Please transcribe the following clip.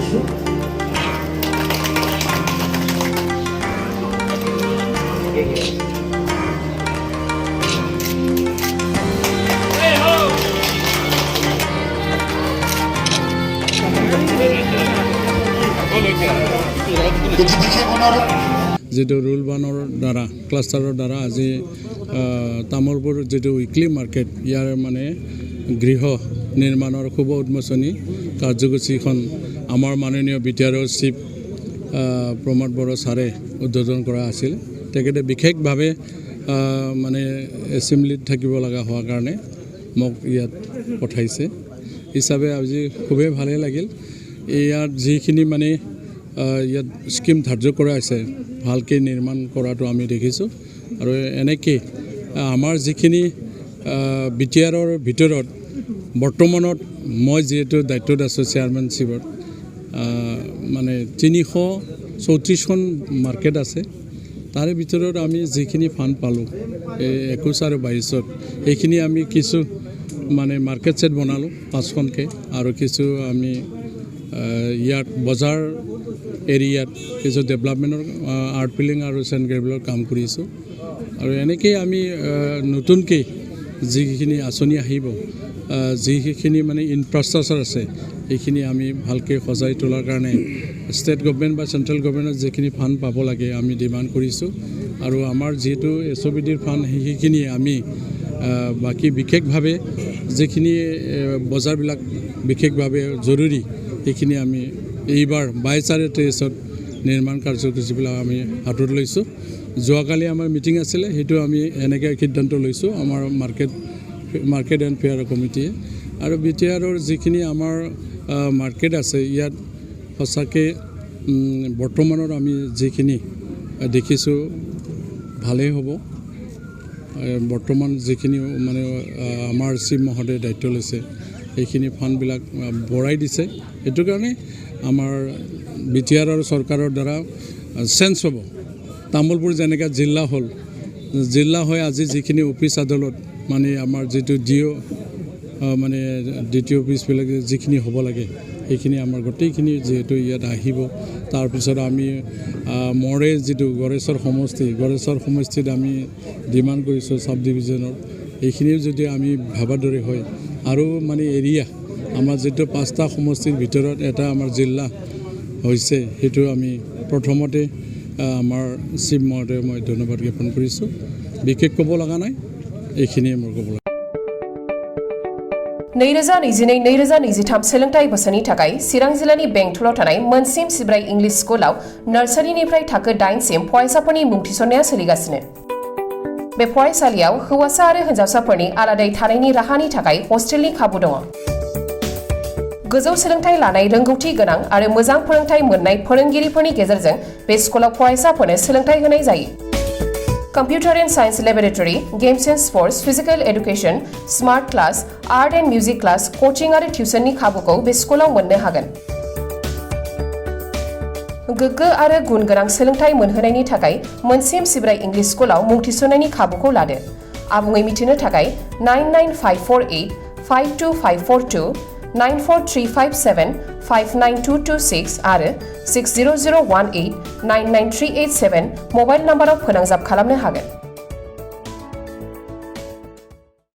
যেটো ৰুল বানৰ দ্বাৰা ক্লাষ্টাৰৰ দ্বাৰা আজি তামোলপুৰ যেটো উইকলি মাৰ্কেট ইয়াৰ মানে গৃহ নিৰ্মাণৰ শুভ উন্মোচনী কাৰ্যসূচীখন আমাৰ মাননীয় বিটিআৰৰ চিফ প্ৰমোদ বড়ো ছাৰে উদ্বোধন কৰা আছিল। তেখেতে বিশেষভাৱে মানে এছেম্বলিত থাকিব লগা হোৱাৰ কাৰণে মোক ইয়াত পঠাইছে হিচাপে আজি খুবেই ভালেই লাগিল। ইয়াত যিখিনি মানে ইয়াত স্কিম ধাৰ্য কৰা আছে ভালকৈ নিৰ্মাণ কৰাটো আমি দেখিছোঁ আৰু এনেকৈ আমাৰ যিখিনি বিটিআৰৰ ভিতৰত বৰ্তমানত মই যিহেতু দায়িত্বত আছোঁ চেয়াৰমেনশ্বিপত মানে 334খন মাৰ্কেট আছে তাৰে ভিতৰত আমি যিখিনি ফাণ্ড পালোঁ 21 আৰু 22ত সেইখিনি আমি কিছু মানে মাৰ্কেট ছেট বনালোঁ 5খনকৈ আৰু কিছু আমি ইয়াত বজাৰ এৰিয়াত কিছু ডেভেলপমেণ্টৰ আৰ্ট পিলিং আৰু চেণ্ড গ্ৰেভেলৰ কাম কৰিছোঁ আৰু এনেকৈ আমি নতুনকৈ যিখিনি আঁচনি আহিব যিখিনি মানে ইনফ্ৰাষ্ট্ৰাকচাৰ আছে এইখিনি আমি ভালকৈ সজাই তোলাৰ কাৰণে ষ্টেট গভৰ্ণমেণ্ট বা চেণ্ট্ৰেল গভৰ্ণমেণ্টত যিখিনি ফাণ্ড পাব লাগে আমি ডিমাণ্ড কৰিছোঁ আৰু আমাৰ যিহেতু SOBDৰ ফাণ্ড সেইখিনি আমি বাকী বিশেষভাৱে যিখিনি বজাৰবিলাক বিশেষভাৱে জৰুৰী সেইখিনি আমি এইবাৰ 22 আৰু 23ত নিৰ্মাণ কাৰ্যসূচীবিলাক আমি হাতত লৈছোঁ। যোৱাকালি আমাৰ মিটিং আছিলে সেইটো আমি এনেকৈ সিদ্ধান্ত লৈছোঁ আমাৰ মাৰ্কেট এণ্ড ফেয়াৰ কমিটিয়ে আৰু বিটিআৰৰ যিখিনি আমাৰ মাৰ্কেট আছে ইয়াত সঁচাকৈ বৰ্তমানত আমি যিখিনি দেখিছোঁ ভালেই হ'ব। বৰ্তমান যিখিনি মানে আমাৰ চিফ মহোদয়ে দায়িত্ব লৈছে এইখিনি ফাণ্ডবিলাক বঢ়াই দিছে সেইটো কাৰণে আমাৰ বিটিআৰৰ চৰকাৰৰ দ্বাৰা চেঞ্জ হ'ব। তামোলপুৰ যেনেকৈ জিলা হৈ আজি যিখিনি অফিচ আদালত মানে আমাৰ যিটো মানে দ্বিতীয় অফিচবিলাক যিখিনি হ'ব লাগে সেইখিনি আমাৰ গোটেইখিনি যিহেতু ইয়াত আহিব তাৰপিছত আমি মৰে যিটো গড়েশ্বৰ সমষ্টিত আমি ডিমাণ্ড কৰিছোঁ চাব ডিভিজনৰ এইখিনিও যদি আমি ভাবাৰ দৰে হয় আৰু মানে এৰিয়া আমাৰ যিটো 5টা সমষ্টিৰ ভিতৰত এটা আমাৰ জিলা হৈছে সেইটো আমি প্ৰথমতে আমাৰ চিফ মহোদয় মই ধন্যবাদ জ্ঞাপন কৰিছোঁ। বিশেষ ক'ব লগা নাই এইখিনিয়ে মোৰ ক'ব লগা। 2022-2023 सोलोंथाइ बोसोरनि थाखाय चिरां जिल्लानि बेंटलाव थानाय मोनसिम सिब्राय इंलिश स्कुलाव नार्सारिनिफ्राय थाखो 8सिम फरायसाफोरनि मुं थिसननाया सोलिगासिनो। बे फरायसालियाव हौवासा आरो हिन्जावसाफोरनि आलादायै थानायनि राहानि थाखाय हस्टेलनि खाबु दङ। गोजौ सोलोंथाइ लानाय रोंगौथि गोनां आरो मोजां फोरोंथाइ मोननाय फोरोंगिरिफोरनि गेजेरजों बे स्कुलाव फरायसाफोरनो सोलोंथाइ होनाय जायो। Computer and Science Laboratory, Games and Sports, Physical Education, Smart Class, Art and Music Class, Coaching आरो टिउसननि खाबुखौ बे स्कुलाव मोननो हागोन। गोग्गो आरो गुन गोनां सोलोंथाइ मोनहोनायनि थाखाय मोनसिम सिब्राय इंलिश स्कुलाव मुं थिसननायनि खाबुखौ लादो। आबुङै मिथिनो थाखाय 99548 52542 94357 59226 आरो 60018 99387 मबाइल नम्बराव फोनांजाब खालामनो हागोन।